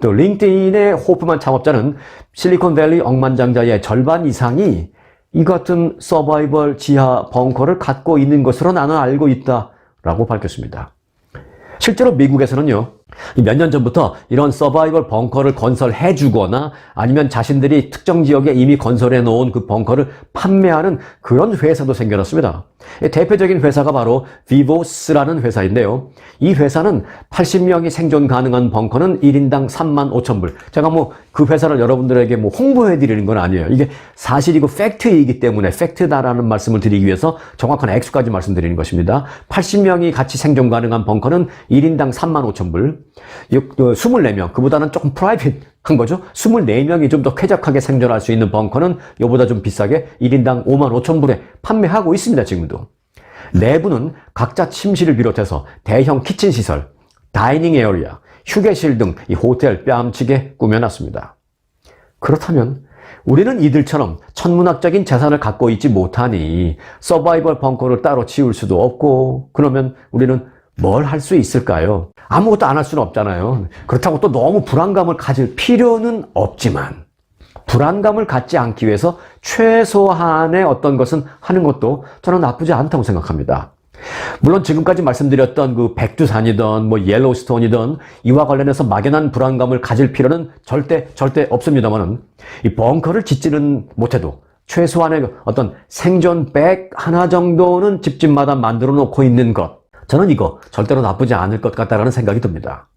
또 링크드인의 호프만 창업자는 실리콘밸리 억만장자의 절반 이상이 이 같은 서바이벌 지하 벙커를 갖고 있는 것으로 나는 알고 있다라고 밝혔습니다. 실제로 미국에서는요, 몇 년 전부터 이런 서바이벌 벙커를 건설해 주거나 아니면 자신들이 특정 지역에 이미 건설해 놓은 그 벙커를 판매하는 그런 회사도 생겨났습니다. 대표적인 회사가 바로 비보스라는 회사인데요. 이 회사는 80명이 생존 가능한 벙커는 1인당 35,000불. 제가 그 회사를 여러분들에게 뭐 홍보해 드리는 건 아니에요. 이게 사실이고 팩트이기 때문에 팩트다라는 말씀을 드리기 위해서 정확한 액수까지 말씀드리는 것입니다. 80명이 같이 생존 가능한 벙커는 1인당 35,000불. 24명, 그보다는 조금 프라이빗한 거죠. 24명이 좀 더 쾌적하게 생존할 수 있는 벙커는 이보다 좀 비싸게 1인당 55,000불에 판매하고 있습니다, 지금도. 내부는 각자 침실을 비롯해서 대형 키친 시설, 다이닝 에어리아, 휴게실 등 이 호텔 뺨치게 꾸며놨습니다. 그렇다면 우리는 이들처럼 천문학적인 재산을 갖고 있지 못하니 서바이벌 벙커를 따로 지을 수도 없고, 그러면 우리는 뭘 할 수 있을까요? 아무것도 안 할 수는 없잖아요. 그렇다고 또 너무 불안감을 가질 필요는 없지만, 불안감을 갖지 않기 위해서 최소한의 어떤 것은 하는 것도 저는 나쁘지 않다고 생각합니다. 물론 지금까지 말씀드렸던 그 백두산이든 뭐 옐로우스톤이든 이와 관련해서 막연한 불안감을 가질 필요는 절대 없습니다만은, 이 벙커를 짓지는 못해도 최소한의 어떤 생존백 하나 정도는 집집마다 만들어 놓고 있는 것, 저는 이거 절대로 나쁘지 않을 것 같다라는 생각이 듭니다.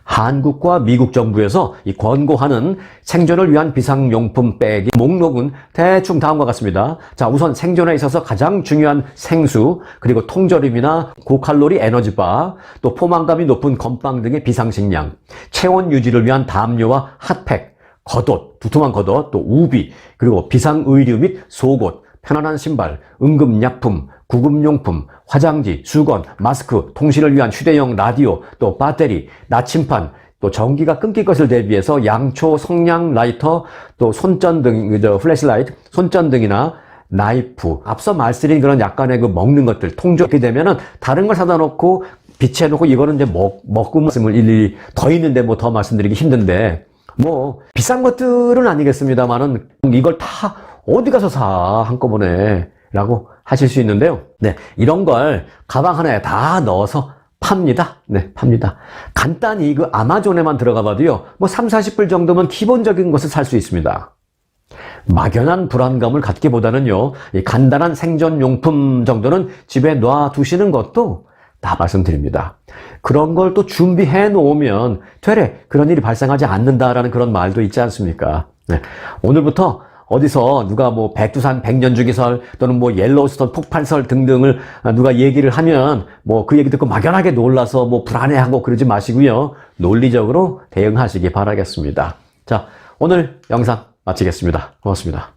한국과 미국 정부에서 이 권고하는 생존을 위한 비상용품 백의 목록은 대충 다음과 같습니다. 자, 우선 생존에 있어서 가장 중요한 생수, 그리고 통조림이나 고칼로리 에너지바, 또 포만감이 높은 건빵 등의 비상식량, 체온 유지를 위한 담요와 핫팩, 겉옷, 두툼한 겉옷, 또 우비, 그리고 비상의류 및 속옷, 편안한 신발, 응급약품, 구급용품, 화장지, 수건, 마스크, 통신을 위한 휴대용 라디오, 또 배터리, 나침판, 또 전기가 끊길 것을 대비해서 양초, 성냥, 라이터, 또 손전등, 플래시라이트, 손전등이나 나이프, 앞서 말씀드린 그런 약간의 그 먹는 것들, 통조게 되면은 다른 걸 사다 놓고 비치해 놓고 이거는 이제 먹고 말씀을 일일이 더 있는데 뭐 더 말씀드리기 힘든데, 뭐 비싼 것들은 아니겠습니다만은 이걸 다 어디 가서 사 한꺼번에 라고 하실 수 있는데요. 네, 이런 걸 가방 하나에 다 넣어서 팝니다. 네, 팝니다. 간단히 그 아마존에만 들어가 봐도요, 뭐 30-40불 정도면 기본적인 것을 살 수 있습니다. 막연한 불안감을 갖기보다는요, 이 간단한 생존용품 정도는 집에 놔두시는 것도 다 말씀드립니다. 그런 걸 또 준비해 놓으면 되레 그런 일이 발생하지 않는다라는 그런 말도 있지 않습니까? 네, 오늘부터 어디서 누가 뭐 백두산 백년주기설 또는 뭐 옐로우스톤 폭발설 등등을 누가 얘기를 하면 뭐 그 얘기 듣고 막연하게 놀라서 뭐 불안해하고 그러지 마시고요. 논리적으로 대응하시기 바라겠습니다. 자, 오늘 영상 마치겠습니다. 고맙습니다.